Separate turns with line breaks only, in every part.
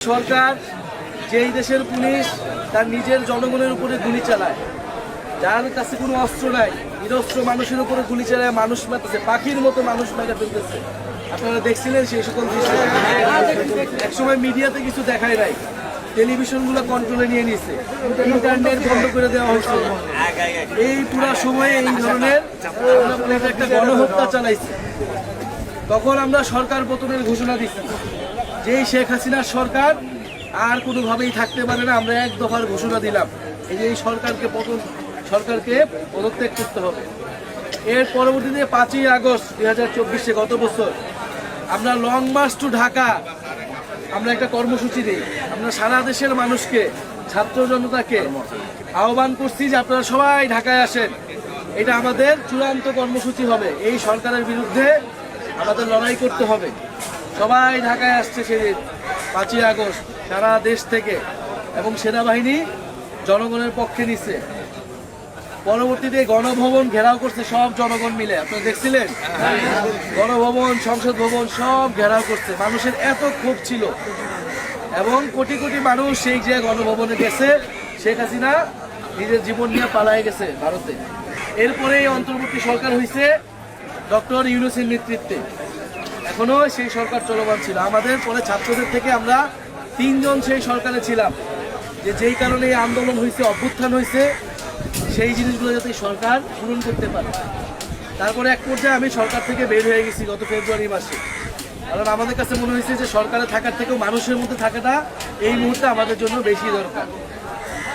সরকার যেই দেশের পুলিশ তার নিজের জনগণের উপরে গুলি চালায়, যার কাছে কোনো অস্ত্র নাই, নিরস্ত্র মানুষের উপরে গুলি চালায়, মানুষ মারতেছে, পাখির মতো মানুষ মেরে ফেলতেছে। আপনারা দেখছিলেন সেই সকল দৃশ্য। একসময় মিডিয়াতে কিছু দেখায় নাই, টেলিভিশনগুলো কন্ট্রোলে নিয়ে নিয়েছে, ইন্টারনেট বন্ধ করে দেওয়া হয়েছে। এই পুরা সময়ে এই ধরনের একটা গণহত্যা চালাইছে। তখন আমরা সরকার পতনের ঘোষণা দিচ্ছি, যেই শেখ হাসিনার সরকার আর কোনোভাবেই থাকতে পারে না, আমরা এক দফার ঘোষণা দিলাম এই যে এই সরকারকে পদত্যাগ করতে হবে। এর পরবর্তীতে 5ই আগস্ট 2024 গত বছর আমরা লং মার্চ টু ঢাকা আমরা একটা কর্মসূচি দিই। আমরা সারা দেশের মানুষকে, ছাত্র জনতাকে আহ্বান করছি যে আপনারা সবাই ঢাকায় আসেন, এটা আমাদের চূড়ান্ত কর্মসূচি হবে। এই সরকারের বিরুদ্ধে আমাদের লড়াই করতে হবে। সবাই ঢাকায় আসছে সেদিন 5ই আগস্ট সারা দেশ থেকে, এবং সেনাবাহিনী জনগণের পক্ষে নিচ্ছে। পরবর্তীতে গণভবন ঘেরাও করছে সব জনগণ মিলে, আপনারা দেখছিলেন, গণভবন, সংসদ ভবন সব ঘেরাও করছে। মানুষের এত ক্ষোভ ছিল, এবং কোটি কোটি মানুষ সেই যে গণভবনে গেছে। শেখ হাসিনা নিজের জীবন নিয়ে পালায় গেছে ভারতে। এরপরে অন্তর্বর্তী সরকার হয়েছে ডক্টর ইউনূসের নেতৃত্বে, এখনো সেই সরকার চলমান ছিল। আমাদের পরে ছাত্রদের থেকে আমরা 3 জন সেই সরকারে ছিলাম, যেই কারণে এই আন্দোলন হয়েছে, অভ্যুত্থান হয়েছে, সেই জিনিসগুলো যাতে সরকার পূরণ করতে পারে। তারপরে এক পর্যায়ে আমি সরকার থেকে বের হয়ে গেছি গত ফেব্রুয়ারি মাসে, কারণ আমাদের কাছে মনে হয়েছে যে সরকারে থাকার থেকেও মানুষের মধ্যে থাকাটা এই মুহূর্তে আমাদের জন্য বেশি দরকার।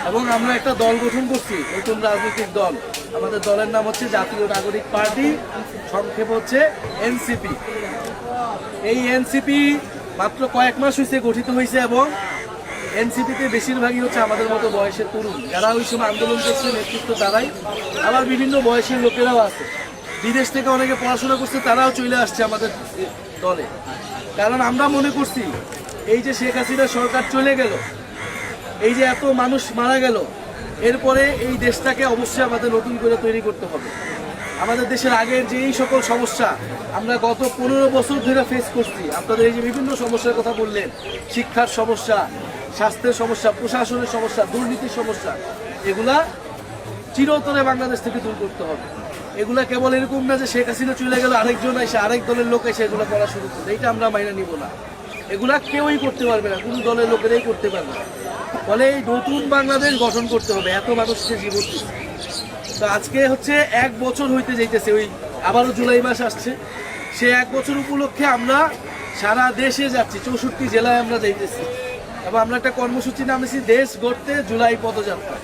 এবং আমরা একটা দল গঠন করছি, নতুন রাজনৈতিক দল। আমাদের দলের নাম হচ্ছে জাতীয় নাগরিক পার্টি, সংক্ষেপ হচ্ছে এনসিপি। এই এনসিপি মাত্র কয়েক মাস হয়েছে গঠিত হয়েছে, এবং এনসিপিতে বেশিরভাগই হচ্ছে আমাদের মতো বয়সের তরুণ, যারা ওই সময় আন্দোলন করছে, নেতৃত্ব তারাই। আবার বিভিন্ন বয়সের লোকেরাও আছে, বিদেশ থেকে অনেকে পড়াশোনা করছে, তারাও চলে আসছে আমাদের দলে। কারণ আমরা মনে করছি এই যে শেখ হাসিনা সরকার চলে গেল, এই যে এত মানুষ মারা গেল, এরপরে এই দেশটাকে অবশ্যই আমাদের নতুন করে তৈরি করতে হবে। আমাদের দেশের আগের যে এই সকল সমস্যা আমরা গত 15 বছর ধরে ফেস করছি, আপনাদের এই যে বিভিন্ন সমস্যার কথা বললেন, শিক্ষার সমস্যা, স্বাস্থ্যের সমস্যা, প্রশাসনের সমস্যা, দুর্নীতির সমস্যা, এগুলা চিরতরে বাংলাদেশ থেকে দূর করতে হবে। এগুলা কেবল এরকম না যে শেখ হাসিনা চলে গেল, আরেকজন এসে, আরেক দলের লোক এসে এগুলো করা শুরু করবে, এইটা আমরা মাইনা নিব না। এগুলা কেউই করতে পারবে না, কোনো দলের লোকেরাই করতে পারবে না। ফলে এই নতুন বাংলাদেশ গঠন করতে হবে, এত মানুষকে জীবন দিচ্ছে। তো আজকে হচ্ছে 1 বছর হইতে যাইতেছে, ওই আবারও জুলাই মাস আসছে, সে 1 বছর উপলক্ষে আমরা সারা দেশে যাচ্ছি, 64 জেলায় আমরা যাইতেছি। এবং আমরা একটা কর্মসূচি নামেছি দেশ গড়তে জুলাই পদযাত্রা।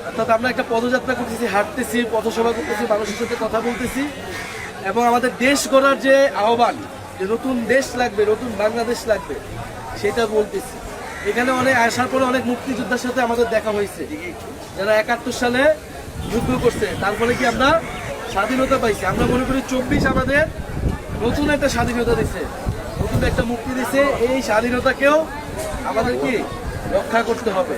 অর্থাৎ আমরা একটা পদযাত্রা করতেছি, হাঁটতেছি, পথসভা করতেছি, মানুষের সাথে কথা বলতেছি, এবং আমাদের দেশ গড়ার যে আহ্বান, যে নতুন দেশ লাগবে, নতুন বাংলাদেশ লাগবে, সেটা বলতেছি। এখানে অনেক আসার পরে অনেক মুক্তিযোদ্ধার সাথে আমাদের দেখা হয়েছে, যারা 71 সালে যুদ্ধ করছে, তারপরে কি আমরা স্বাধীনতা পাইছি। আমরা মনে করি 24 আমাদের নতুন একটা স্বাধীনতা দিচ্ছে, নতুন একটা মুক্তি দিচ্ছে। এই স্বাধীনতাকেও আমাদের কি রক্ষা করতে হবে।